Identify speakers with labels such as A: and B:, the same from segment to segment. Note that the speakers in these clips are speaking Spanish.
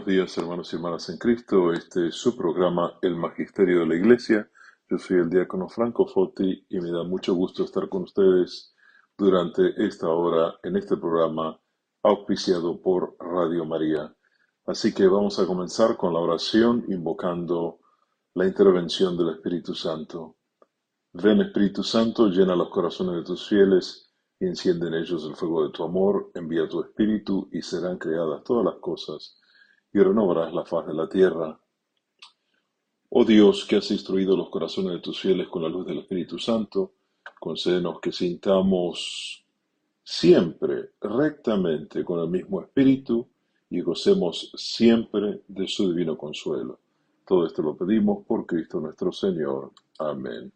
A: días, hermanos y hermanas en Cristo. Este es su programa, El Magisterio de la Iglesia. Yo soy el diácono Franco Foti y me da mucho gusto estar con ustedes durante esta hora en este programa auspiciado por Radio María. Así que vamos a comenzar con la oración invocando la intervención del Espíritu Santo. Ven, Espíritu Santo, llena los corazones de tus fieles y enciende en ellos el fuego de tu amor. Envía tu Espíritu y serán creadas todas las cosas y renovarás la faz de la tierra. Oh Dios, que has instruido los corazones de tus fieles con la luz del Espíritu Santo, concédenos que sintamos siempre rectamente con el mismo Espíritu y gocemos siempre de su divino consuelo. Todo esto lo pedimos por Cristo nuestro Señor. Amén.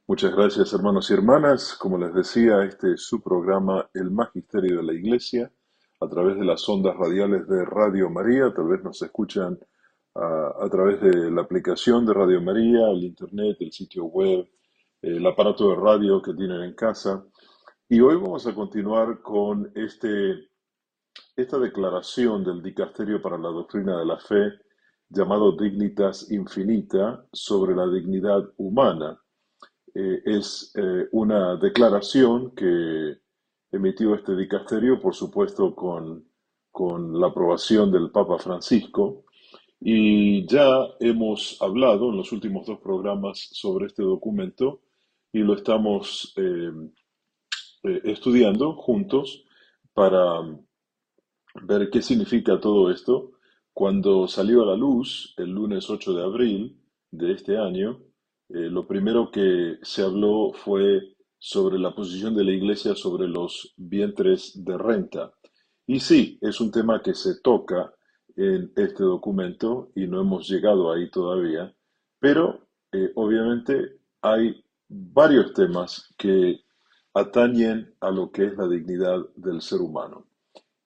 A: Muchas gracias, hermanos y hermanas. Como les decía, este es su programa El Magisterio de la Iglesia a través de las ondas radiales de Radio María. Tal vez nos escuchan a través de la aplicación de Radio María, el internet, el sitio web, el aparato de radio que tienen en casa. Y hoy vamos a continuar con esta declaración del Dicasterio para la Doctrina de la Fe llamado Dignitas Infinita sobre la dignidad humana. Es una declaración que emitió este dicasterio, por supuesto, con la aprobación del Papa Francisco, y ya hemos hablado en los últimos dos programas sobre este documento y lo estamos estudiando juntos para ver qué significa todo esto. Cuando salió a la luz el lunes 8 de abril de este año, lo primero que se habló fue sobre la posición de la Iglesia sobre los vientres de renta. Y sí, es un tema que se toca en este documento y no hemos llegado ahí todavía, pero obviamente hay varios temas que atañen a lo que es la dignidad del ser humano.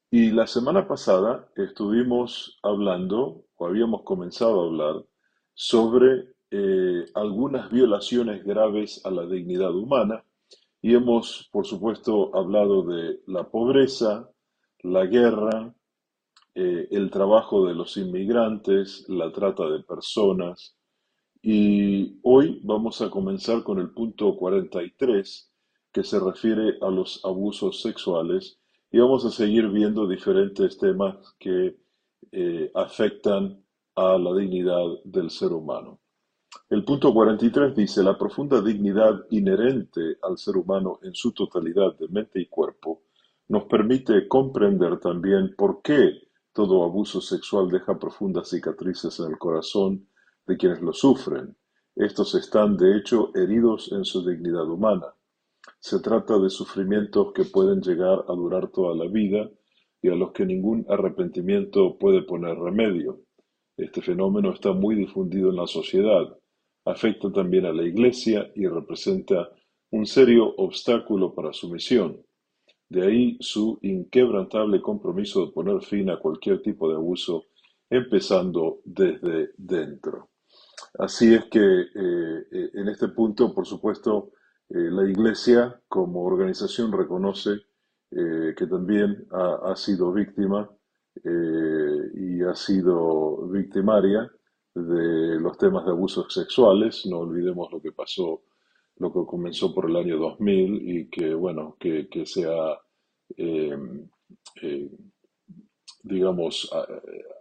A: Y la semana pasada estuvimos hablando, o habíamos comenzado a hablar, sobre algunas violaciones graves a la dignidad humana y hemos, por supuesto, hablado de la pobreza, la guerra, el trabajo de los inmigrantes, la trata de personas. Y hoy vamos a comenzar con el punto 43, que se refiere a los abusos sexuales, y vamos a seguir viendo diferentes temas que afectan a la dignidad del ser humano. El punto 43 dice, la profunda dignidad inherente al ser humano en su totalidad de mente y cuerpo nos permite comprender también por qué todo abuso sexual deja profundas cicatrices en el corazón de quienes lo sufren. Estos están, de hecho, heridos en su dignidad humana. Se trata de sufrimientos que pueden llegar a durar toda la vida y a los que ningún arrepentimiento puede poner remedio. Este fenómeno está muy difundido en la sociedad, afecta también a la Iglesia y representa un serio obstáculo para su misión. De ahí su inquebrantable compromiso de poner fin a cualquier tipo de abuso, empezando desde dentro. Así es que en este punto, por supuesto, la Iglesia como organización reconoce que también ha sido víctima y ha sido victimaria de los temas de abusos sexuales. No olvidemos lo que pasó, lo que comenzó por el año 2000 y que, bueno, que se ha, eh, eh, digamos,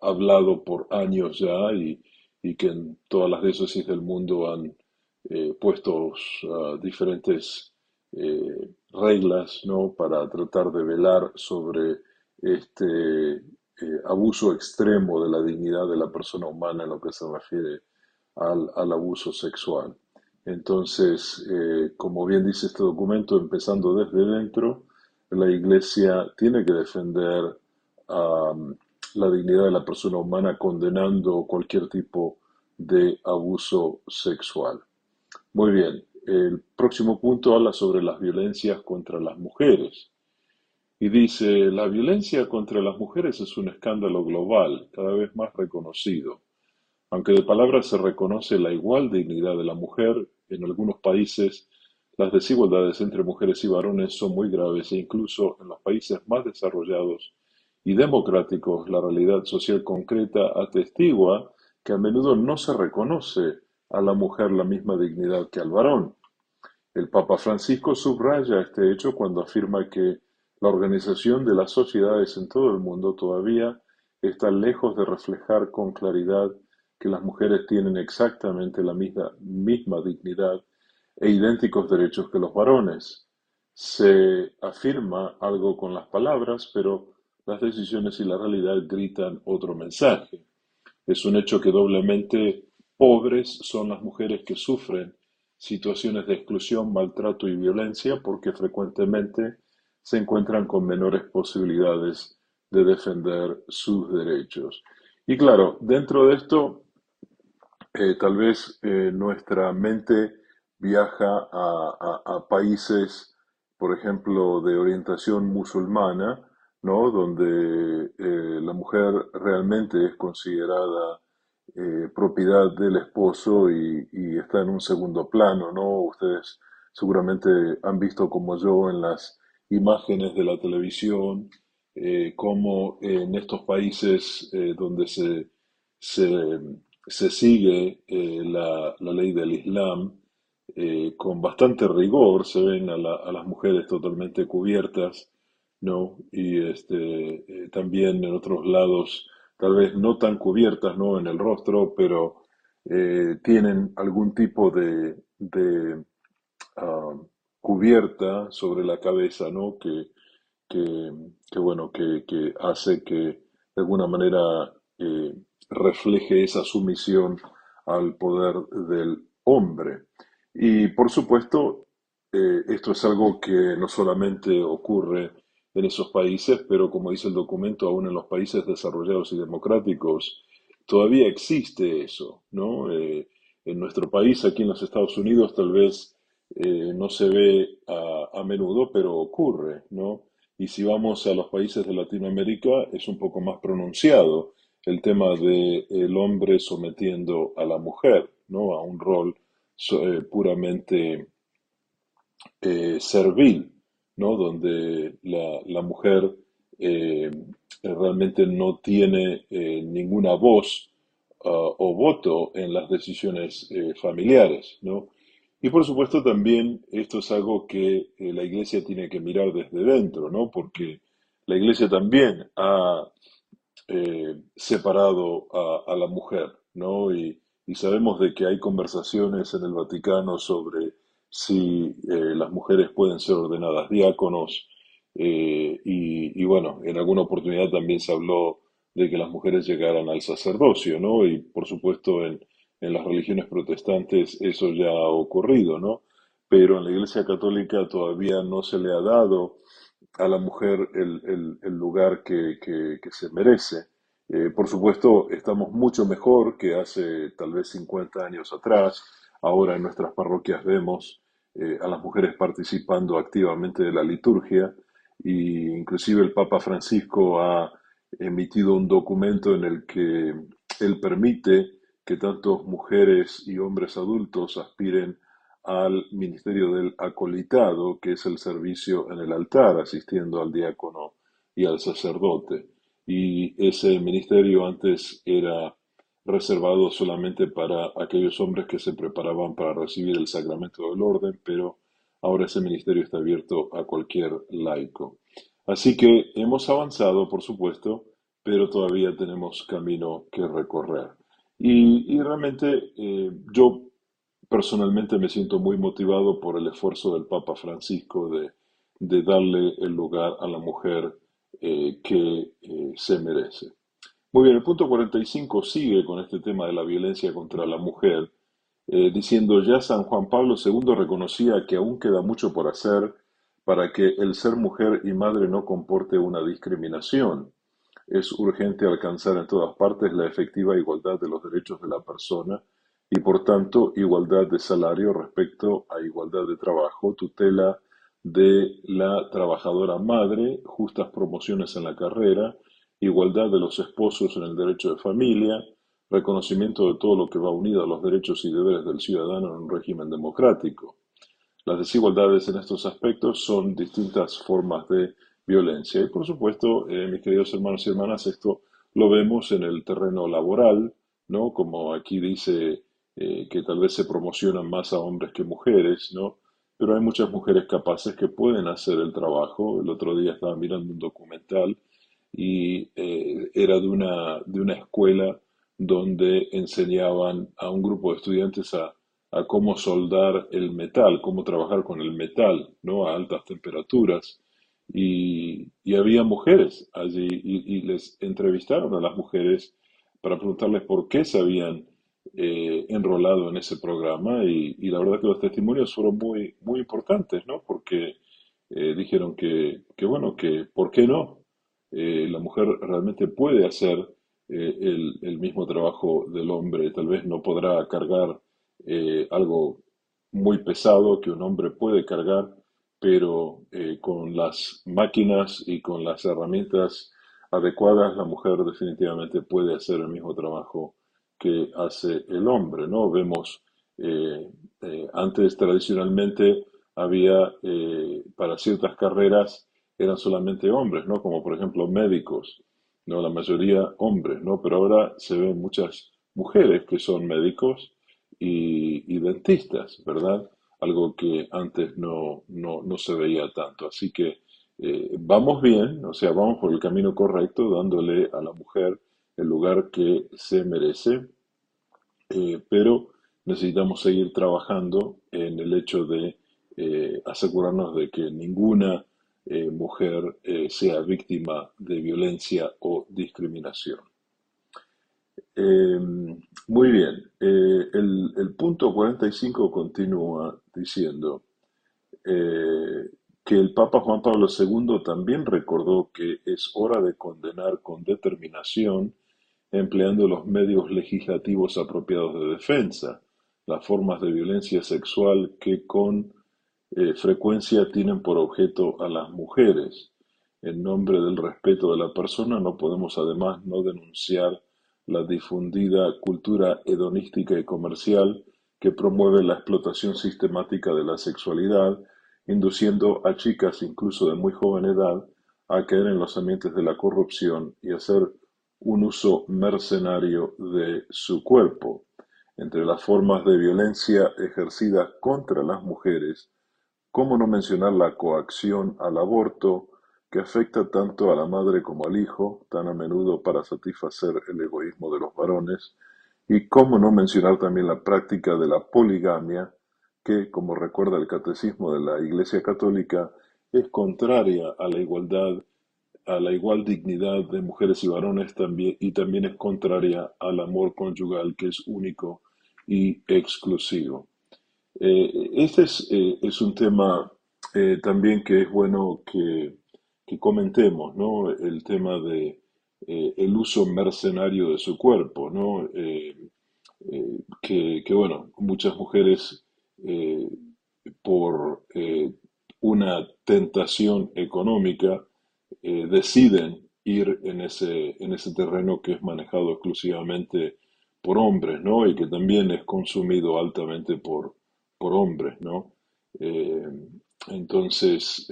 A: hablado por años ya y que en todas las diócesis del mundo han puesto diferentes reglas, ¿no? Para tratar de velar sobre este abuso extremo de la dignidad de la persona humana en lo que se refiere al abuso sexual. Entonces, como bien dice este documento, empezando desde dentro, la Iglesia tiene que defender la dignidad de la persona humana condenando cualquier tipo de abuso sexual. Muy bien, el próximo punto habla sobre las violencias contra las mujeres. Y dice, la violencia contra las mujeres es un escándalo global, cada vez más reconocido. Aunque de palabra se reconoce la igual dignidad de la mujer, en algunos países las desigualdades entre mujeres y varones son muy graves e incluso en los países más desarrollados y democráticos, la realidad social concreta atestigua que a menudo no se reconoce a la mujer la misma dignidad que al varón. El Papa Francisco subraya este hecho cuando afirma que la organización de las sociedades en todo el mundo todavía está lejos de reflejar con claridad que las mujeres tienen exactamente la misma dignidad e idénticos derechos que los varones. Se afirma algo con las palabras, pero las decisiones y la realidad gritan otro mensaje. Es un hecho que doblemente pobres son las mujeres que sufren situaciones de exclusión, maltrato y violencia porque frecuentemente se encuentran con menores posibilidades de defender sus derechos. Y claro, dentro de esto tal vez nuestra mente viaja a países, por ejemplo, de orientación musulmana, ¿no? Donde la mujer realmente es considerada propiedad del esposo y está en un segundo plano, ¿no? Ustedes seguramente han visto como yo en las imágenes de la televisión, cómo en estos países donde se, se sigue la ley del Islam con bastante rigor, se ven a las mujeres totalmente cubiertas, ¿no? Y también en otros lados, tal vez no tan cubiertas, ¿no? En el rostro, pero tienen algún tipo de ah, cubierta sobre la cabeza, ¿no? Que, bueno, que hace que de alguna manera refleje esa sumisión al poder del hombre. Y por supuesto, esto es algo que no solamente ocurre en esos países, pero como dice el documento, aún en los países desarrollados y democráticos, todavía existe eso, ¿no? En nuestro país, aquí en los Estados Unidos, tal vez no se ve a menudo, pero ocurre, ¿no? Y si vamos a los países de Latinoamérica, es un poco más pronunciado el tema de el hombre sometiendo a la mujer, ¿no? A un rol puramente servil, ¿no? Donde la mujer realmente no tiene ninguna voz o voto en las decisiones familiares, ¿no? Y por supuesto también esto es algo que la Iglesia tiene que mirar desde dentro, ¿no? Porque la Iglesia también ha separado a la mujer, ¿no? Y sabemos de que hay conversaciones en el Vaticano sobre si las mujeres pueden ser ordenadas diáconos, y bueno, en alguna oportunidad también se habló de que las mujeres llegaran al sacerdocio, ¿no? Y por supuesto en las religiones protestantes eso ya ha ocurrido, ¿no? Pero en la Iglesia Católica todavía no se le ha dado a la mujer el lugar que se merece. Por supuesto, estamos mucho mejor que hace tal vez 50 años atrás. Ahora en nuestras parroquias vemos a las mujeres participando activamente de la liturgia y inclusive el Papa Francisco ha emitido un documento en el que él permite que tanto mujeres y hombres adultos aspiren al ministerio del acolitado, que es el servicio en el altar, asistiendo al diácono y al sacerdote. Y ese ministerio antes era reservado solamente para aquellos hombres que se preparaban para recibir el sacramento del orden, pero ahora ese ministerio está abierto a cualquier laico. Así que hemos avanzado, por supuesto, pero todavía tenemos camino que recorrer. Y realmente yo personalmente me siento muy motivado por el esfuerzo del Papa Francisco de darle el lugar a la mujer que se merece. Muy bien, el punto 45 sigue con este tema de la violencia contra la mujer, diciendo ya San Juan Pablo II reconocía que aún queda mucho por hacer para que el ser mujer y madre no comporte una discriminación. Es urgente alcanzar en todas partes la efectiva igualdad de los derechos de la persona y, por tanto, igualdad de salario respecto a igualdad de trabajo, tutela de la trabajadora madre, justas promociones en la carrera, igualdad de los esposos en el derecho de familia, reconocimiento de todo lo que va unido a los derechos y deberes del ciudadano en un régimen democrático. Las desigualdades en estos aspectos son distintas formas de violencia. Y por supuesto, mis queridos hermanos y hermanas, esto lo vemos en el terreno laboral, ¿no? Como aquí dice que tal vez se promocionan más a hombres que mujeres, ¿no? Pero hay muchas mujeres capaces que pueden hacer el trabajo. El otro día estaba mirando un documental y era de una escuela donde enseñaban a un grupo de estudiantes a cómo soldar el metal, cómo trabajar con el metal, ¿no? A altas temperaturas. Y había mujeres allí y les entrevistaron a las mujeres para preguntarles por qué se habían enrolado en ese programa y la verdad que los testimonios fueron muy importantes, ¿no? Porque dijeron que bueno, que ¿por qué no? La mujer realmente puede hacer el mismo trabajo del hombre, tal vez no podrá cargar algo muy pesado que un hombre puede cargar, pero con las máquinas y con las herramientas adecuadas, la mujer definitivamente puede hacer el mismo trabajo que hace el hombre, ¿no? Vemos, antes tradicionalmente había para ciertas carreras eran solamente hombres, ¿no? Como por ejemplo médicos, ¿no? La mayoría hombres, ¿no? Pero ahora se ven muchas mujeres que son médicos y dentistas, ¿verdad? Algo que antes no se veía tanto. Así que vamos bien, o sea, vamos por el camino correcto, dándole a la mujer el lugar que se merece, pero necesitamos seguir trabajando en el hecho de asegurarnos de que ninguna mujer sea víctima de violencia o discriminación. Eh, Muy bien, el punto 45 continúa diciendo eh, que el Papa Juan Pablo II también recordó que es hora de condenar con determinación, empleando los medios legislativos apropiados de defensa, las formas de violencia sexual que con frecuencia tienen por objeto a las mujeres. En nombre del respeto de la persona no podemos además no denunciar la difundida cultura hedonística y comercial que promueve la explotación sistemática de la sexualidad, induciendo a chicas incluso de muy joven edad a caer en los ambientes de la corrupción y hacer un uso mercenario de su cuerpo. Entre las formas de violencia ejercidas contra las mujeres, ¿cómo no mencionar la coacción al aborto, que afecta tanto a la madre como al hijo, tan a menudo para satisfacer el egoísmo de los varones? Y cómo no mencionar también la práctica de la poligamia, que, como recuerda el Catecismo de la Iglesia Católica, es contraria a la igual dignidad de mujeres y varones también, y también es contraria al amor conyugal, que es único y exclusivo. Este es un tema también que es bueno que comentemos, ¿no? El tema de el uso mercenario de su cuerpo, ¿no? Bueno, muchas mujeres eh, por una tentación económica deciden ir en ese terreno que es manejado exclusivamente por hombres, ¿no? Y que también es consumido altamente por hombres, ¿no? Eh, entonces,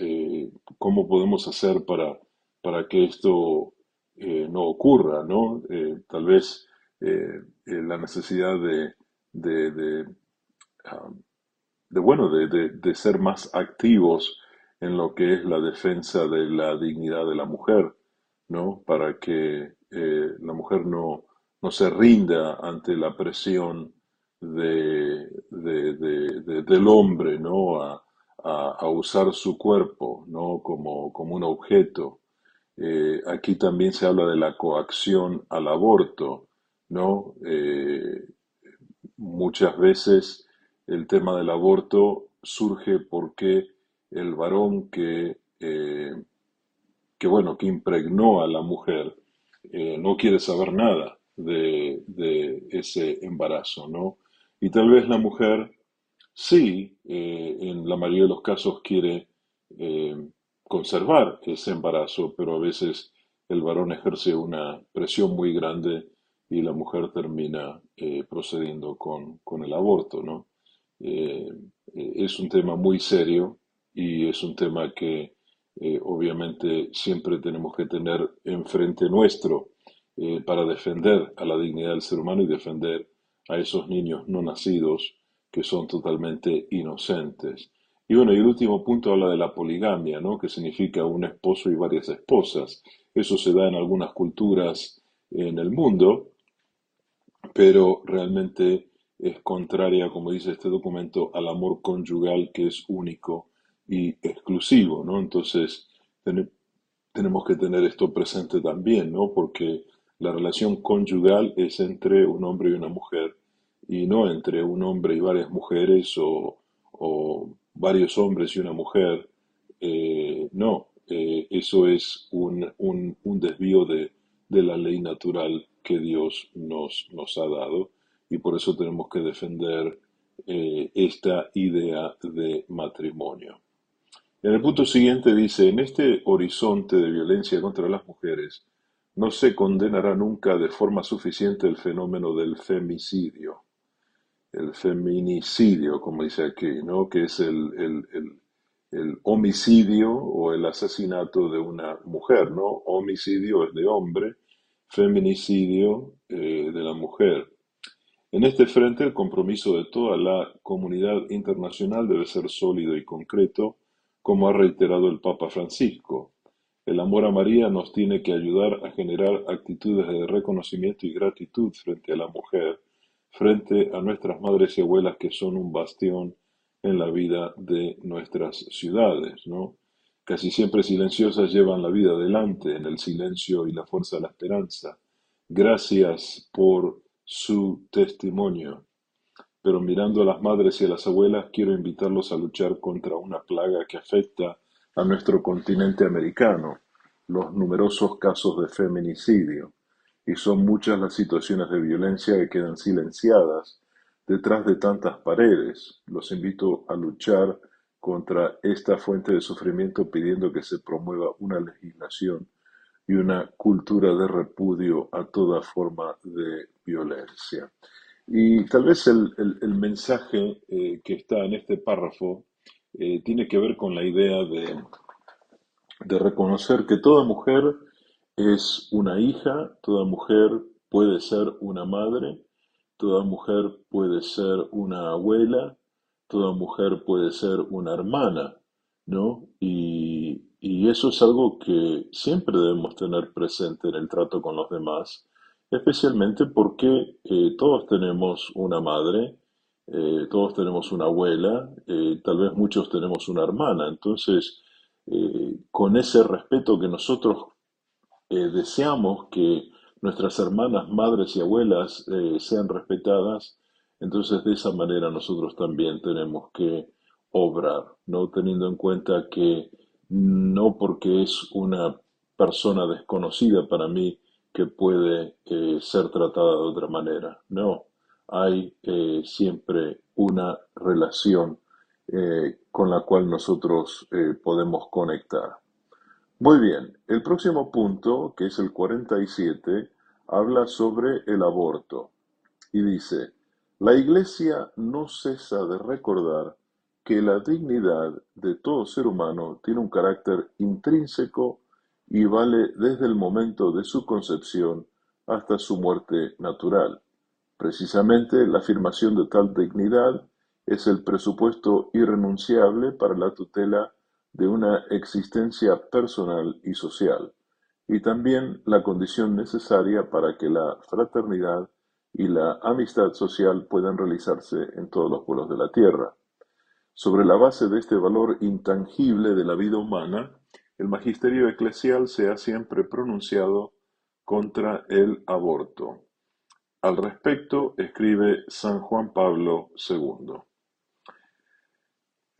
A: ¿cómo podemos hacer para que esto no ocurra, ¿no? Tal vez la necesidad de, de, ah, bueno, de ser más activos en lo que es la defensa de la dignidad de la mujer, ¿no? Para que la mujer no se rinda ante la presión del hombre, ¿no? A usar su cuerpo, ¿no? Como un objeto. Aquí también se habla de la coacción al aborto, ¿no? Muchas veces el tema del aborto surge porque el varón que impregnó a la mujer no quiere saber nada de ese embarazo, ¿no? Y tal vez la mujer sí, en la mayoría de los casos quiere eh, conservar ese embarazo, pero a veces el varón ejerce una presión muy grande y la mujer termina procediendo con el aborto, ¿no? Es un tema muy serio y es un tema que obviamente siempre tenemos que tener enfrente nuestro para defender a la dignidad del ser humano y defender a esos niños no nacidos que son totalmente inocentes. Y bueno, y el último punto habla de la poligamia, ¿no? Que significa un esposo y varias esposas. Eso se da en algunas culturas en el mundo, pero realmente es contraria, como dice este documento, al amor conyugal que es único y exclusivo, ¿no? Entonces, ten- tenemos que tener esto presente también, ¿no? Porque la relación conyugal es entre un hombre y una mujer y no entre un hombre y varias mujeres o varios hombres y una mujer. No, eso es un desvío de la ley natural que Dios nos ha dado y por eso tenemos que defender esta idea de matrimonio. En el punto siguiente dice, en este horizonte de violencia contra las mujeres, no se condenará nunca de forma suficiente el fenómeno del femicidio, el feminicidio, como dice aquí, ¿no? Que es el homicidio o el asesinato de una mujer, ¿no? Homicidio es de hombre, feminicidio de la mujer. En este frente, el compromiso de toda la comunidad internacional debe ser sólido y concreto, como ha reiterado el Papa Francisco. El amor a María nos tiene que ayudar a generar actitudes de reconocimiento y gratitud frente a la mujer, frente a nuestras madres y abuelas que son un bastión en la vida de nuestras ciudades, ¿no? Casi siempre silenciosas llevan la vida adelante en el silencio y la fuerza de la esperanza. Gracias por su testimonio. Pero mirando a las madres y a las abuelas, quiero invitarlos a luchar contra una plaga que afecta a nuestro continente americano, los numerosos casos de feminicidio. Y son muchas las situaciones de violencia que quedan silenciadas detrás de tantas paredes. Los invito a luchar contra esta fuente de sufrimiento pidiendo que se promueva una legislación y una cultura de repudio a toda forma de violencia. Y tal vez el mensaje que está en este párrafo tiene que ver con la idea de reconocer que toda mujer es una hija, toda mujer puede ser una madre, toda mujer puede ser una abuela, toda mujer puede ser una hermana, ¿no? Y eso es algo que siempre debemos tener presente en el trato con los demás, especialmente porque todos tenemos una madre, todos tenemos una abuela, tal vez muchos tenemos una hermana, entonces con ese respeto que nosotros deseamos que nuestras hermanas, madres y abuelas sean respetadas, entonces de esa manera nosotros también tenemos que obrar, ¿no? Teniendo en cuenta que no porque es una persona desconocida para mí que puede ser tratada de otra manera, no, hay siempre una relación con la cual nosotros podemos conectar. Muy bien, el próximo punto, que es el 47, habla sobre el aborto y dice, la Iglesia no cesa de recordar que la dignidad de todo ser humano tiene un carácter intrínseco y vale desde el momento de su concepción hasta su muerte natural. Precisamente la afirmación de tal dignidad es el presupuesto irrenunciable para la tutela de una existencia personal y social, y también la condición necesaria para que la fraternidad y la amistad social puedan realizarse en todos los pueblos de la tierra. Sobre la base de este valor intangible de la vida humana, el magisterio eclesial se ha siempre pronunciado contra el aborto. Al respecto, escribe San Juan Pablo II.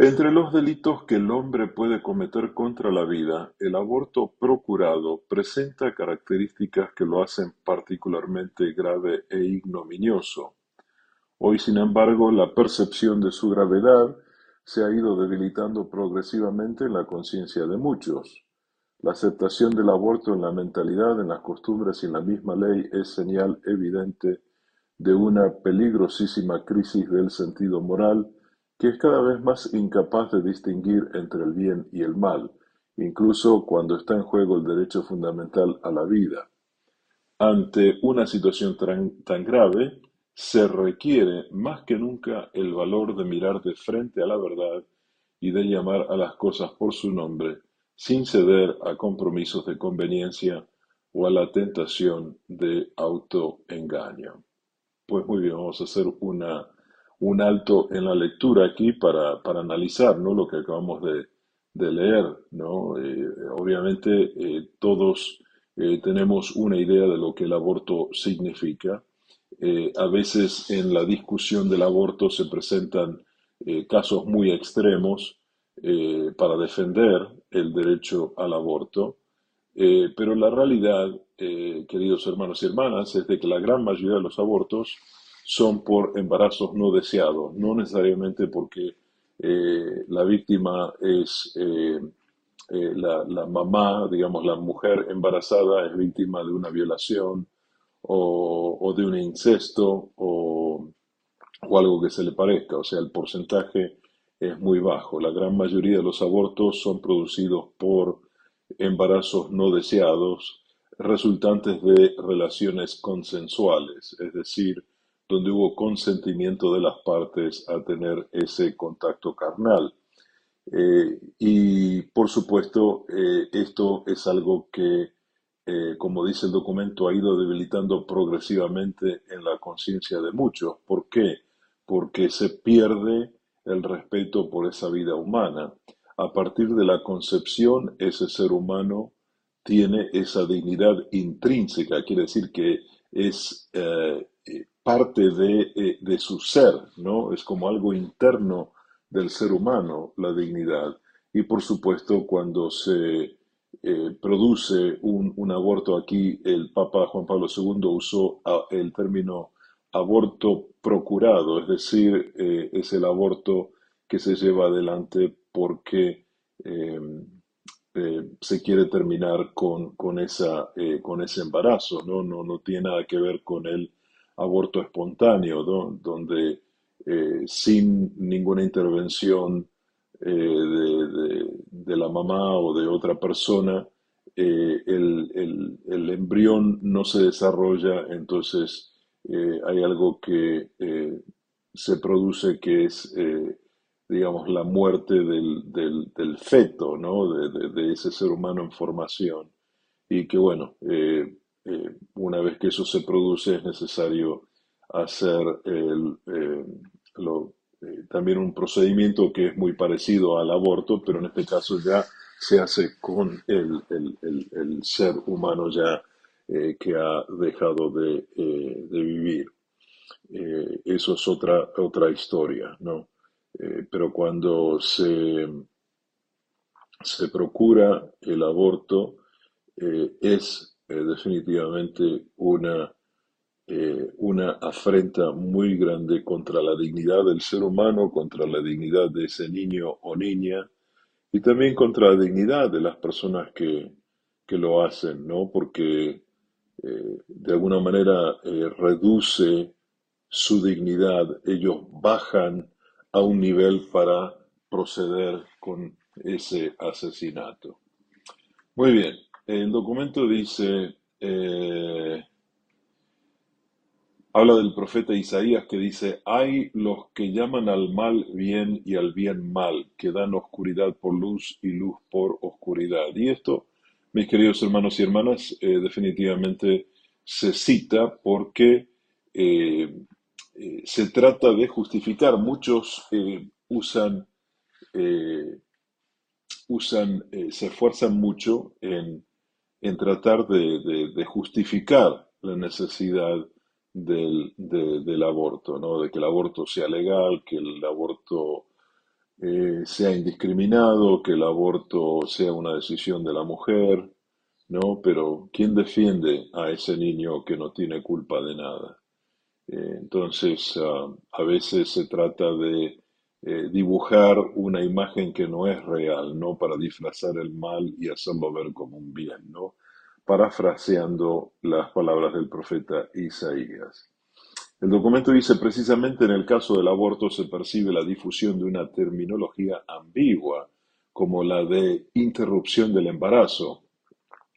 A: Entre los delitos que el hombre puede cometer contra la vida, el aborto procurado presenta características que lo hacen particularmente grave e ignominioso. Hoy, sin embargo, la percepción de su gravedad se ha ido debilitando progresivamente en la conciencia de muchos. La aceptación del aborto en la mentalidad, en las costumbres y en la misma ley es señal evidente de una peligrosísima crisis del sentido moral que es cada vez más incapaz de distinguir entre el bien y el mal, incluso cuando está en juego el derecho fundamental a la vida. Ante una situación tan grave, se requiere más que nunca el valor de mirar de frente a la verdad y de llamar a las cosas por su nombre, sin ceder a compromisos de conveniencia o a la tentación de autoengaño. Pues muy bien, vamos a hacer un alto en la lectura aquí para analizar, ¿no? Lo que acabamos de leer, ¿no? Obviamente todos tenemos una idea de lo que el aborto significa. A veces en la discusión del aborto se presentan casos muy extremos para defender el derecho al aborto. Pero la realidad, queridos hermanos y hermanas, es de que la gran mayoría de los abortos son por embarazos no deseados, no necesariamente porque la víctima es la mamá, digamos, la mujer embarazada es víctima de una violación o de un incesto o algo que se le parezca. O sea, el porcentaje es muy bajo. La gran mayoría de los abortos son producidos por embarazos no deseados, resultantes de relaciones consensuales, es decir, donde hubo consentimiento de las partes a tener ese contacto carnal. Y por supuesto, esto es algo que, como dice el documento, ha ido debilitando progresivamente en la conciencia de muchos. ¿Por qué? Porque se pierde el respeto por esa vida humana. A partir de la concepción, ese ser humano tiene esa dignidad intrínseca, quiere decir que es parte de su ser, ¿no? Es como algo interno del ser humano, la dignidad. Y por supuesto, cuando se produce un aborto aquí, el Papa Juan Pablo II usó el término aborto procurado, es decir, es el aborto que se lleva adelante porque eh, se quiere terminar con ese embarazo, ¿no? No tiene nada que ver con el aborto espontáneo, ¿no? Donde sin ninguna intervención de la mamá o de otra persona, el embrión no se desarrolla, entonces hay algo que se produce que es digamos, la muerte del feto, ¿no? De ese ser humano en formación. Y que, bueno, una vez que eso se produce es necesario hacer también un procedimiento que es muy parecido al aborto, pero en este caso ya se hace con el ser humano ya que ha dejado de vivir. Eso es otra historia, ¿no? Pero cuando se procura el aborto, es definitivamente una afrenta muy grande contra la dignidad del ser humano, contra la dignidad de ese niño o niña y también contra la dignidad de las personas que lo hacen, ¿no? Porque de alguna manera reduce su dignidad, ellos bajan a un nivel para proceder con ese asesinato. Muy bien, el documento dice, habla del profeta Isaías que dice, hay los que llaman al mal bien y al bien mal, que dan oscuridad por luz y luz por oscuridad. Y esto, mis queridos hermanos y hermanas, definitivamente se cita porque eh, se trata de justificar. Muchos eh, se esfuerzan mucho en tratar de justificar la necesidad del aborto, ¿no? De que el aborto sea legal, que el aborto sea indiscriminado, que el aborto sea una decisión de la mujer, ¿no? Pero ¿quién defiende a ese niño que no tiene culpa de nada? Entonces, a veces se trata de dibujar una imagen que no es real, ¿no? Para disfrazar el mal y hacerlo ver como un bien, ¿no? Parafraseando las palabras del profeta Isaías. El documento dice precisamente en el caso del aborto se percibe la difusión de una terminología ambigua, como la de interrupción del embarazo,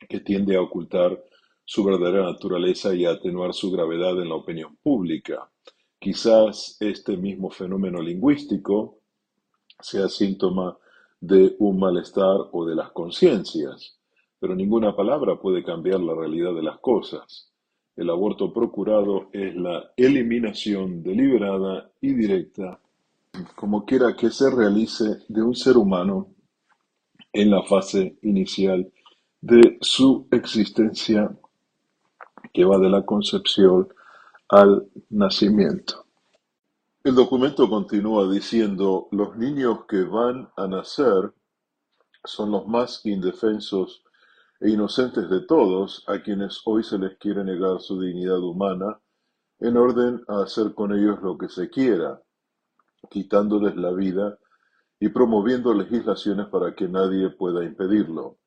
A: que tiende a ocultar su verdadera naturaleza y a atenuar su gravedad en la opinión pública. Quizás este mismo fenómeno lingüístico sea síntoma de un malestar o de las conciencias, pero ninguna palabra puede cambiar la realidad de las cosas. El aborto procurado es la eliminación deliberada y directa, como quiera que se realice, de un ser humano en la fase inicial de su existencia, que va de la concepción al nacimiento. El documento continúa diciendo: los niños que van a nacer son los más indefensos e inocentes de todos, a quienes hoy se les quiere negar su dignidad humana, en orden a hacer con ellos lo que se quiera, quitándoles la vida y promoviendo legislaciones para que nadie pueda impedirlo.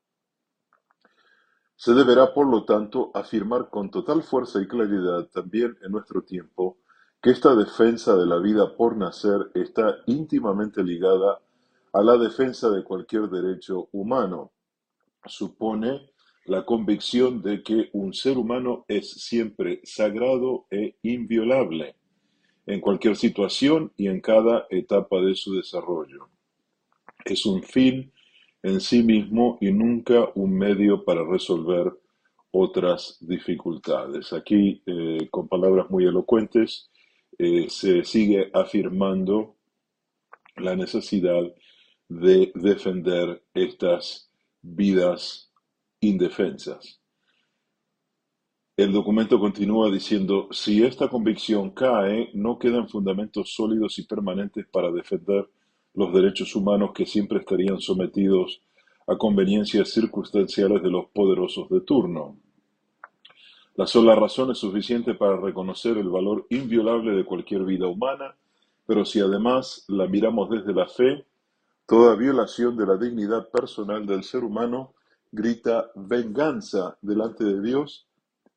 A: Se deberá, por lo tanto, afirmar con total fuerza y claridad también en nuestro tiempo que esta defensa de la vida por nacer está íntimamente ligada a la defensa de cualquier derecho humano. Supone la convicción de que un ser humano es siempre sagrado e inviolable, en cualquier situación y en cada etapa de su desarrollo. Es un fin en sí mismo y nunca un medio para resolver otras dificultades. Aquí, con palabras muy elocuentes, se sigue afirmando la necesidad de defender estas vidas indefensas. El documento continúa diciendo: si esta convicción cae, no quedan fundamentos sólidos y permanentes para defender los derechos humanos, que siempre estarían sometidos a conveniencias circunstanciales de los poderosos de turno. La sola razón es suficiente para reconocer el valor inviolable de cualquier vida humana, pero si además la miramos desde la fe, toda violación de la dignidad personal del ser humano grita venganza delante de Dios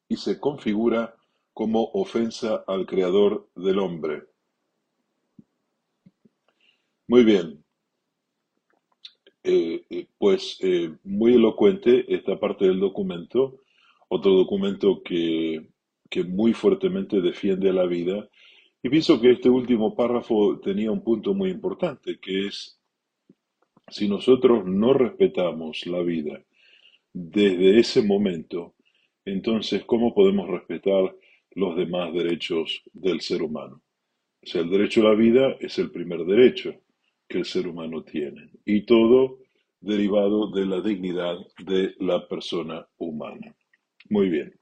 A: y se configura como ofensa al Creador del hombre. Muy bien, muy elocuente esta parte del documento. Otro documento que muy fuertemente defiende a la vida. Y pienso que este último párrafo tenía un punto muy importante, que es: si nosotros no respetamos la vida desde ese momento, entonces, ¿cómo podemos respetar los demás derechos del ser humano? O sea, el derecho a la vida es el primer derecho que el ser humano tiene, y todo derivado de la dignidad de la persona humana. Muy bien.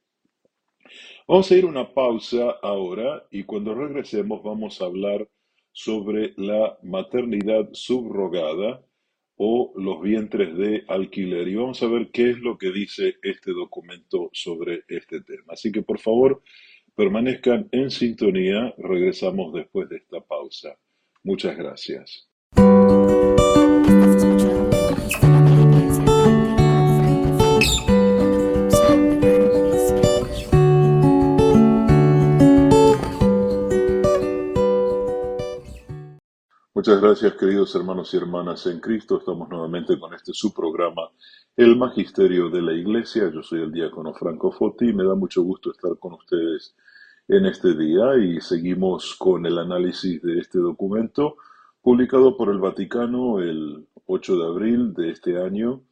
A: Vamos a ir a una pausa ahora y cuando regresemos vamos a hablar sobre la maternidad subrogada o los vientres de alquiler, y vamos a ver qué es lo que dice este documento sobre este tema. Así que por favor, permanezcan en sintonía, regresamos después de esta pausa. Muchas gracias.
B: Estás escuchando el Ministerio de la Iglesia Adventista del Séptimo Día.
A: Muchas gracias, queridos hermanos y hermanas en Cristo. Estamos nuevamente con este su programa, El Magisterio de la Iglesia. Yo soy el diácono Franco Foti y me da mucho gusto estar con ustedes en este día, y seguimos con el análisis de este documento publicado por el Vaticano el 8 de abril de este año,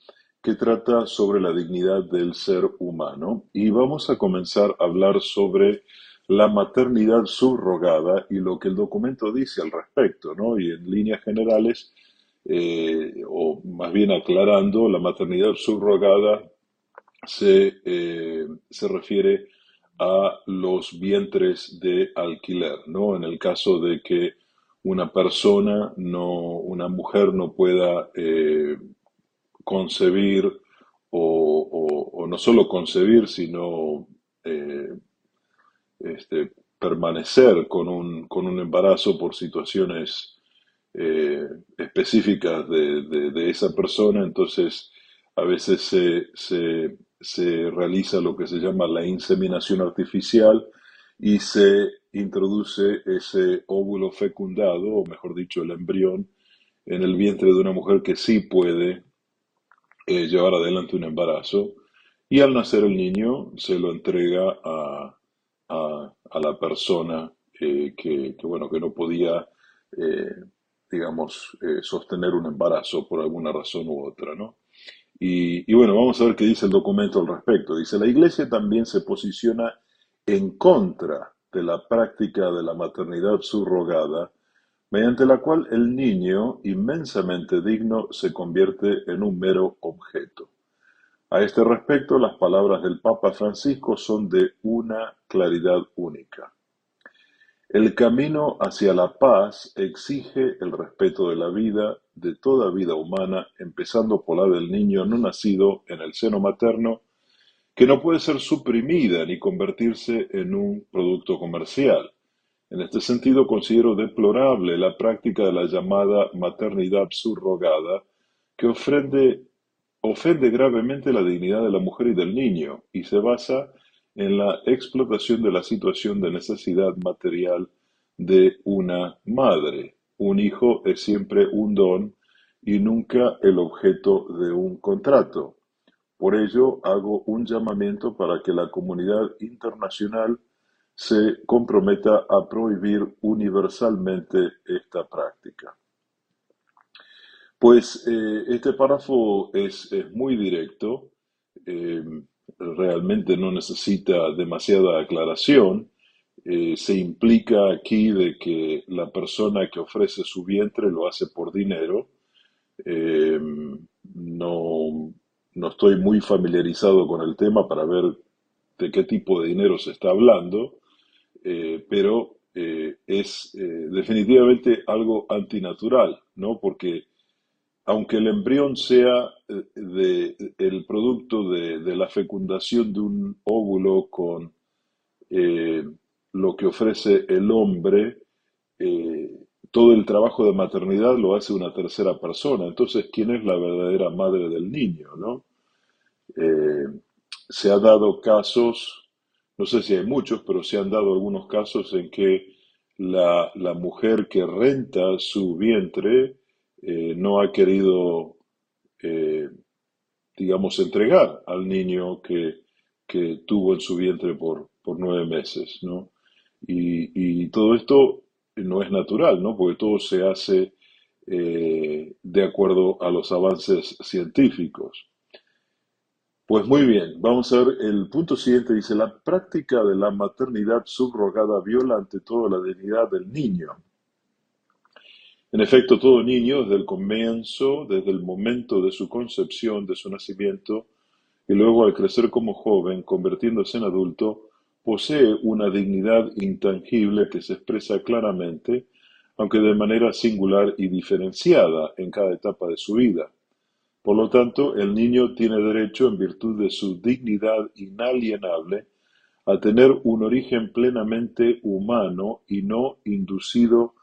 A: que trata sobre la dignidad del ser humano. Y vamos a comenzar a hablar sobre la maternidad subrogada y lo que el documento dice al respecto, ¿no? Y en líneas generales, o más bien aclarando, la maternidad subrogada se refiere a los vientres de alquiler, ¿no? En el caso de que una persona, una mujer no pueda concebir o no solo concebir, sino eh, permanecer con un embarazo por situaciones específicas de esa persona. Entonces a veces se realiza lo que se llama la inseminación artificial y se introduce ese óvulo fecundado, o mejor dicho, el embrión, en el vientre de una mujer que sí puede llevar adelante un embarazo, y al nacer el niño se lo entrega a la persona bueno, que no podía, eh, digamos, sostener un embarazo por alguna razón u otra, ¿no? Y bueno, vamos a ver qué dice el documento al respecto. Dice, la Iglesia también se posiciona en contra de la práctica de la maternidad subrogada, mediante la cual el niño, inmensamente digno, se convierte en un mero objeto. A este respecto, las palabras del Papa Francisco son de una claridad única. El camino hacia la paz exige el respeto de la vida, de toda vida humana, empezando por la del niño no nacido en el seno materno, que no puede ser suprimida ni convertirse en un producto comercial. En este sentido, considero deplorable la práctica de la llamada maternidad subrogada, que ofende gravemente la dignidad de la mujer y del niño y se basa en la explotación de la situación de necesidad material de una madre. Un hijo es siempre un don y nunca el objeto de un contrato. Por ello, hago un llamamiento para que la comunidad internacional se comprometa a prohibir universalmente esta práctica. Pues este párrafo es muy directo, eh, realmente no necesita demasiada aclaración. Se implica aquí de que la persona que ofrece su vientre lo hace por dinero. Eh, no, no estoy muy familiarizado con el tema para ver de qué tipo de dinero se está hablando, pero es definitivamente algo antinatural, ¿no? Porque aunque el embrión sea el producto de la fecundación de un óvulo con eh, lo que ofrece el hombre, eh, todo el trabajo de maternidad lo hace una tercera persona. Entonces, ¿quién es la verdadera madre del niño, no? Eh, Se ha dado casos, no sé si hay muchos, pero se han dado algunos casos en que la mujer que renta su vientre no ha querido, eh, digamos, entregar al niño que tuvo en su vientre por 9 meses, ¿no? Y todo esto no es natural, ¿no? Porque todo se hace de acuerdo a los avances científicos. Pues muy bien, vamos a ver el punto siguiente. Dice, la práctica de la maternidad subrogada viola ante todo la dignidad del niño. En efecto, todo niño, desde el comienzo, desde el momento de su concepción, de su nacimiento, y luego al crecer como joven, convirtiéndose en adulto, posee una dignidad intangible que se expresa claramente, aunque de manera singular y diferenciada en cada etapa de su vida. Por lo tanto, el niño tiene derecho, en virtud de su dignidad inalienable, a tener un origen plenamente humano y no inducido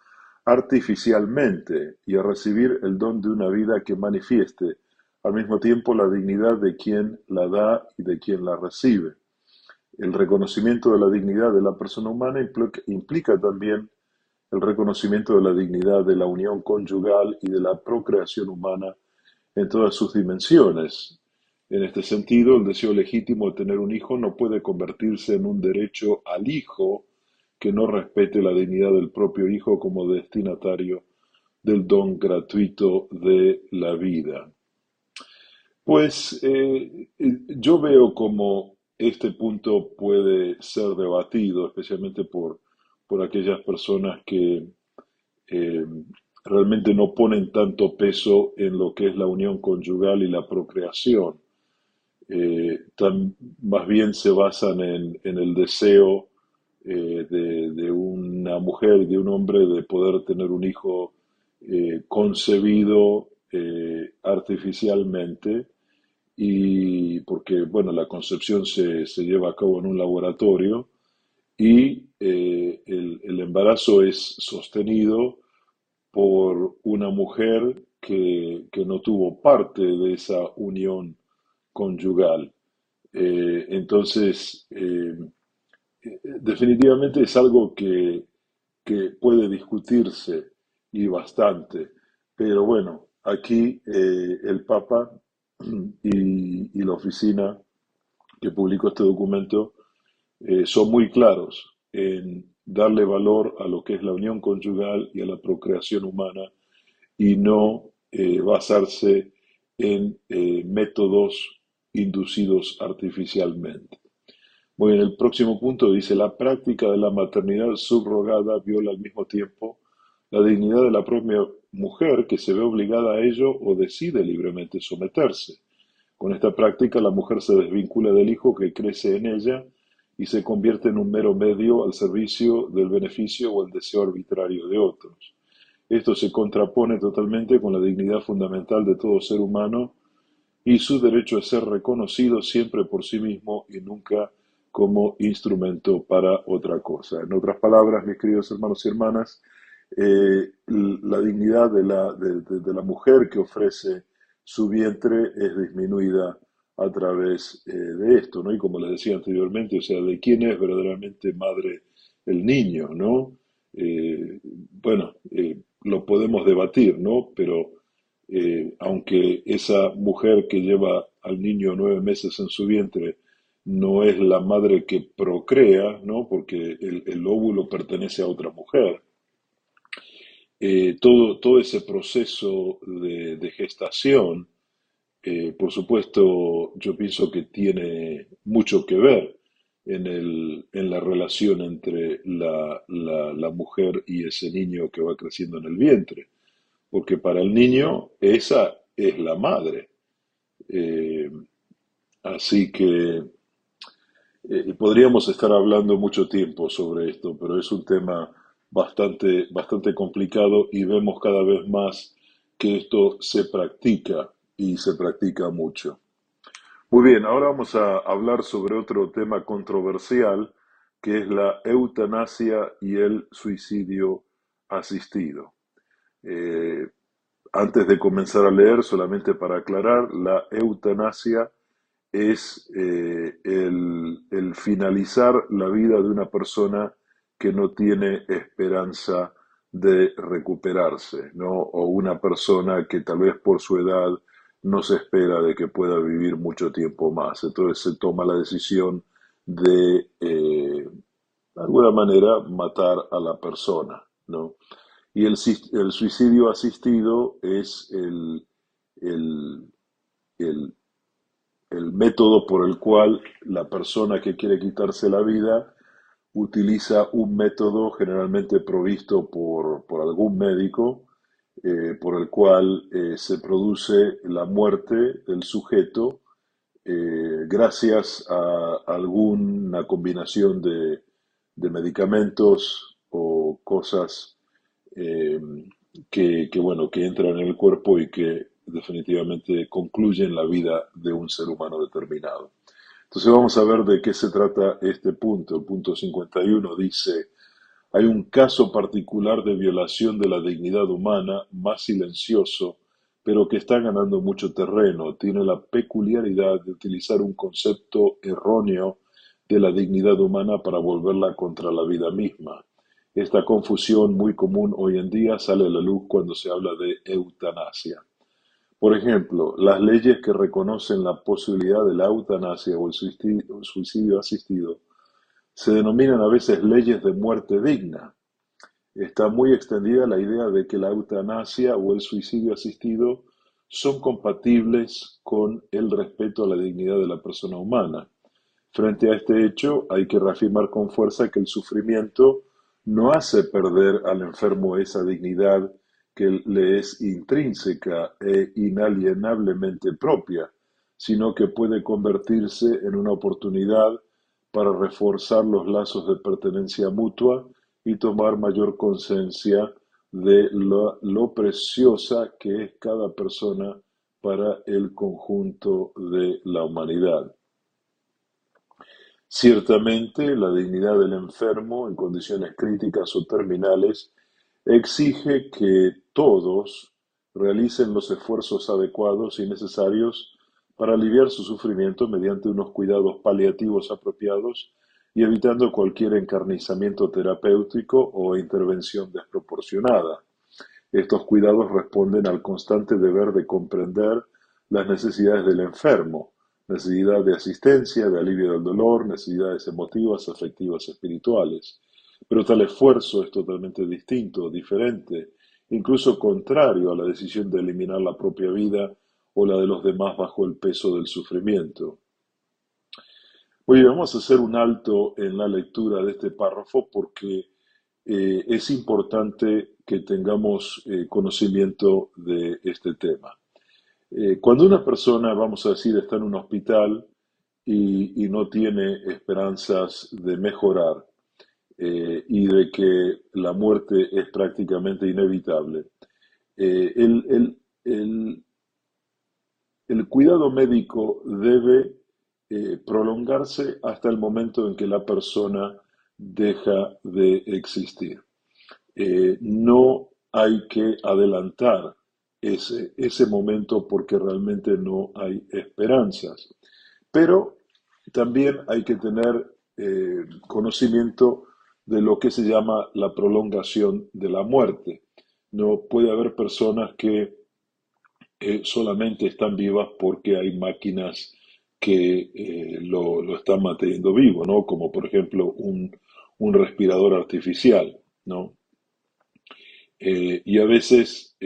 A: artificialmente, y a recibir el don de una vida que manifieste al mismo tiempo la dignidad de quien la da y de quien la recibe. El reconocimiento de la dignidad de la persona humana implica también el reconocimiento de la dignidad de la unión conyugal y de la procreación humana en todas sus dimensiones. En este sentido, el deseo legítimo de tener un hijo no puede convertirse en un derecho al hijo que no respete la dignidad del propio hijo como destinatario del don gratuito de la vida. Pues yo veo como este punto puede ser debatido, especialmente por aquellas personas que eh, realmente no ponen tanto peso en lo que es la unión conyugal y la procreación. Más bien se basan en el deseo de una mujer y de un hombre de poder tener un hijo concebido artificialmente y porque, bueno, la concepción se lleva a cabo en un laboratorio y el embarazo es sostenido por una mujer que no tuvo parte de esa unión conyugal. Entonces, definitivamente es algo que puede discutirse y bastante, Pero bueno, aquí el Papa y la oficina que publicó este documento son muy claros en darle valor a lo que es la unión conyugal y a la procreación humana y no basarse en métodos inducidos artificialmente. Muy bien, el próximo punto dice, la práctica de la maternidad subrogada viola al mismo tiempo la dignidad de la propia mujer que se ve obligada a ello o decide libremente someterse. Con esta práctica, la mujer se desvincula del hijo que crece en ella y se convierte en un mero medio al servicio del beneficio o el deseo arbitrario de otros. Esto se contrapone totalmente con la dignidad fundamental de todo ser humano y su derecho a ser reconocido siempre por sí mismo y nunca como instrumento para otra cosa. En otras palabras, mis queridos hermanos y hermanas, la dignidad de la mujer que ofrece su vientre es disminuida a través de esto, ¿no? Y como les decía anteriormente, o sea, de quién es verdaderamente madre el niño, ¿no? Bueno, lo podemos debatir, ¿no? Pero aunque esa mujer que lleva al niño 9 meses en su vientre no es la madre que procrea, ¿no? Porque el óvulo pertenece a otra mujer. Todo ese proceso de gestación, por supuesto, yo pienso que tiene mucho que ver en la relación entre la mujer y ese niño que va creciendo en el vientre, porque para el niño esa es la madre. Eh, Así que podríamos estar hablando mucho tiempo sobre esto, pero es un tema bastante complicado y vemos cada vez más que esto se practica y se practica mucho. Muy bien, ahora vamos a hablar sobre otro tema controversial que es la eutanasia y el suicidio asistido. Eh, Antes de comenzar a leer, solamente para aclarar, la eutanasia es el finalizar la vida de una persona que no tiene esperanza de recuperarse, ¿no? O una persona que tal vez por su edad no se espera de que pueda vivir mucho tiempo más. Entonces se toma la decisión de alguna manera, matar a la persona, ¿no? Y el suicidio asistido es el, el el método por el cual la persona que quiere quitarse la vida utiliza un método generalmente provisto por algún médico, por el cual se produce la muerte del sujeto gracias a alguna combinación de medicamentos o cosas eh, bueno, que entran en el cuerpo y que definitivamente concluyen la vida de un ser humano determinado. Entonces vamos a ver de qué se trata este punto. El punto 51 dice, hay un caso particular de violación de la dignidad humana, más silencioso, pero que está ganando mucho terreno. Tiene la peculiaridad de utilizar un concepto erróneo de la dignidad humana para volverla contra la vida misma. Esta confusión muy común hoy en día sale a la luz cuando se habla de eutanasia. Por ejemplo, las leyes que reconocen la posibilidad de la eutanasia o el suicidio asistido se denominan a veces leyes de muerte digna. Está muy extendida la idea de que la eutanasia o el suicidio asistido son compatibles con el respeto a la dignidad de la persona humana. Frente a este hecho, hay que reafirmar con fuerza que el sufrimiento no hace perder al enfermo esa dignidad que le es intrínseca e inalienablemente propia, sino que puede convertirse en una oportunidad para reforzar los lazos de pertenencia mutua y tomar mayor conciencia de lo preciosa que es cada persona para el conjunto de la humanidad. Ciertamente, la dignidad del enfermo en condiciones críticas o terminales exige que todos realicen los esfuerzos adecuados y necesarios para aliviar su sufrimiento mediante unos cuidados paliativos apropiados y evitando cualquier encarnizamiento terapéutico o intervención desproporcionada. Estos cuidados responden al constante deber de comprender las necesidades del enfermo, necesidad de asistencia, de alivio del dolor, necesidades emotivas, afectivas, espirituales. Pero tal esfuerzo es totalmente distinto, diferente, incluso contrario a la decisión de eliminar la propia vida o la de los demás bajo el peso del sufrimiento. Oye, vamos a hacer un alto en la lectura de este párrafo porque es importante que tengamos conocimiento de este tema. Cuando una persona, vamos a decir, está en un hospital y no tiene esperanzas de mejorar y de que la muerte es prácticamente inevitable, eh, el, el- el- el cuidado médico debe prolongarse hasta el momento en que la persona deja de existir. No hay que adelantar ese momento porque realmente no hay esperanzas. Pero también hay que tener conocimiento de lo que se llama la prolongación de la muerte. No puede haber personas que solamente están vivas porque hay máquinas que lo están manteniendo vivo, ¿no? Como por ejemplo un respirador artificial, ¿no? Y a veces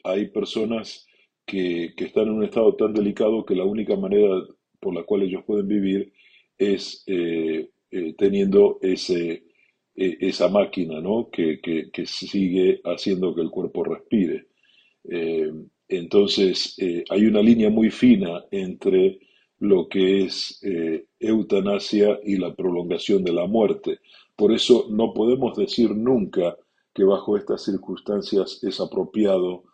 A: hay personas que están en un estado tan delicado que la única manera por la cual ellos pueden vivir es teniendo esa máquina, ¿no? Que sigue haciendo que el cuerpo respire. Eh, entonces, hay una línea muy fina entre lo que es eutanasia y la prolongación de la muerte. Por eso no podemos decir nunca que bajo estas circunstancias es apropiado,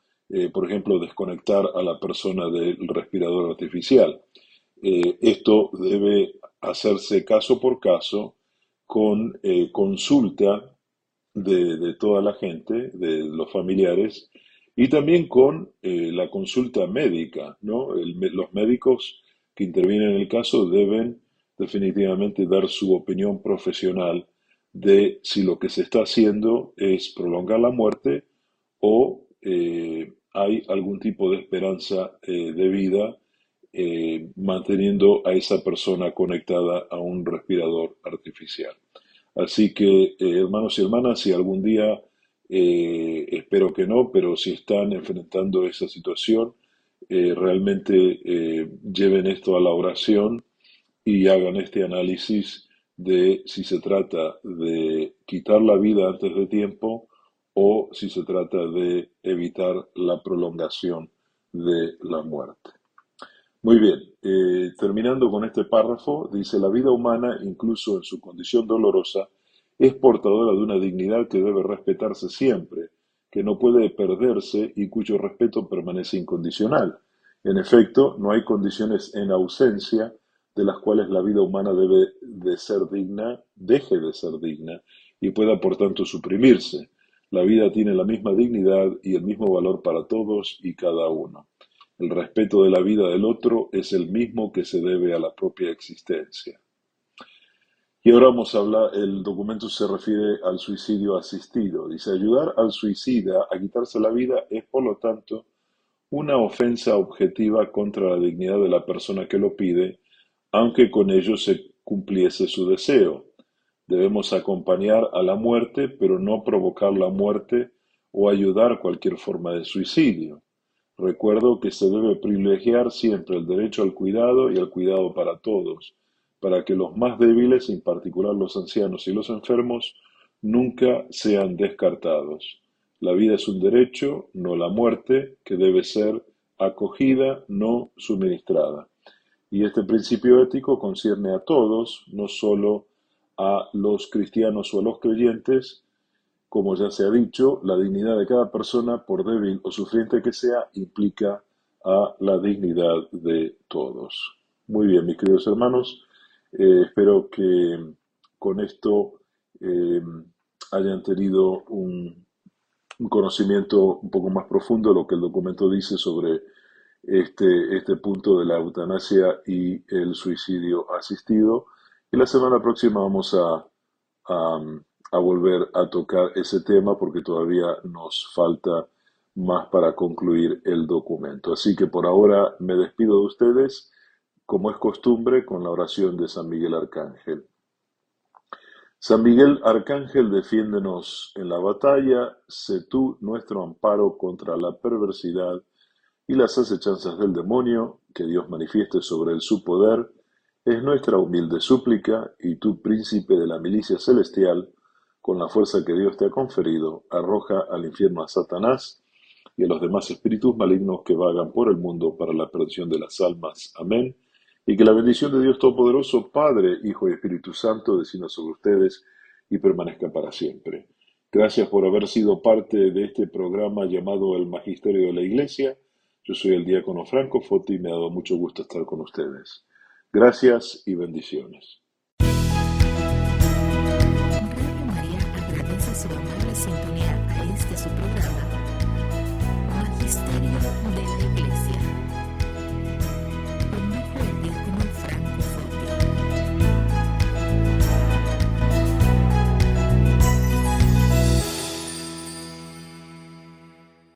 A: por ejemplo, desconectar a la persona del respirador artificial. Esto debe hacerse caso por caso con consulta de toda la gente, de los familiares, y también con la consulta médica, ¿no? Los médicos que intervienen en el caso deben definitivamente dar su opinión profesional de si lo que se está haciendo es prolongar la muerte o hay algún tipo de esperanza de vida manteniendo a esa persona conectada a un respirador artificial. Así que, hermanos y hermanas, si algún día, espero que no, pero si están enfrentando esa situación, realmente lleven esto a la oración y hagan este análisis de si se trata de quitar la vida antes de tiempo o si se trata de evitar la prolongación de la muerte. Muy bien, terminando con este párrafo, dice, la vida humana, incluso en su condición dolorosa, es portadora de una dignidad que debe respetarse siempre, que no puede perderse y cuyo respeto permanece incondicional. En efecto, no hay condiciones en ausencia de las cuales la vida humana debe de ser digna, deje de ser digna y pueda por tanto suprimirse. La vida tiene la misma dignidad y el mismo valor para todos y cada uno. El respeto de la vida del otro es el mismo que se debe a la propia existencia. Y ahora vamos a hablar, el documento se refiere al suicidio asistido. Dice, ayudar al suicida a quitarse la vida es, por lo tanto, una ofensa objetiva contra la dignidad de la persona que lo pide, aunque con ello se cumpliese su deseo. Debemos acompañar a la muerte, pero no provocar la muerte o ayudar cualquier forma de suicidio. Recuerdo que se debe privilegiar siempre el derecho al cuidado y al cuidado para todos, para que los más débiles, en particular los ancianos y los enfermos, nunca sean descartados. La vida es un derecho, no la muerte, que debe ser acogida, no suministrada. Y este principio ético concierne a todos, no solo a los cristianos o a los creyentes. Como ya se ha dicho, la dignidad de cada persona, por débil o sufriente que sea, implica a la dignidad de todos. Muy bien, mis queridos hermanos, espero que con esto eh, hayan tenido un conocimiento un poco más profundo de lo que el documento dice sobre este punto de la eutanasia y el suicidio asistido. Y la semana próxima vamos a, a volver a tocar ese tema porque todavía nos falta más para concluir el documento. Así que por ahora me despido de ustedes, como es costumbre, con la oración de San Miguel Arcángel. San Miguel Arcángel, defiéndenos en la batalla, sé tú nuestro amparo contra la perversidad y las acechanzas del demonio, que Dios manifieste sobre él su poder, es nuestra humilde súplica, y tú, príncipe de la milicia celestial, con la fuerza que Dios te ha conferido, arroja al infierno a Satanás y a los demás espíritus malignos que vagan por el mundo para la perdición de las almas. Amén. Y que la bendición de Dios Todopoderoso, Padre, Hijo y Espíritu Santo, descienda sobre ustedes y permanezca para siempre. Gracias por haber sido parte de este programa llamado El Magisterio de la Iglesia. Yo soy el diácono Franco Foti y me ha dado mucho gusto estar con ustedes. Gracias y bendiciones.
B: Radio María agradece su amable sintonía a este su programa, Magisterio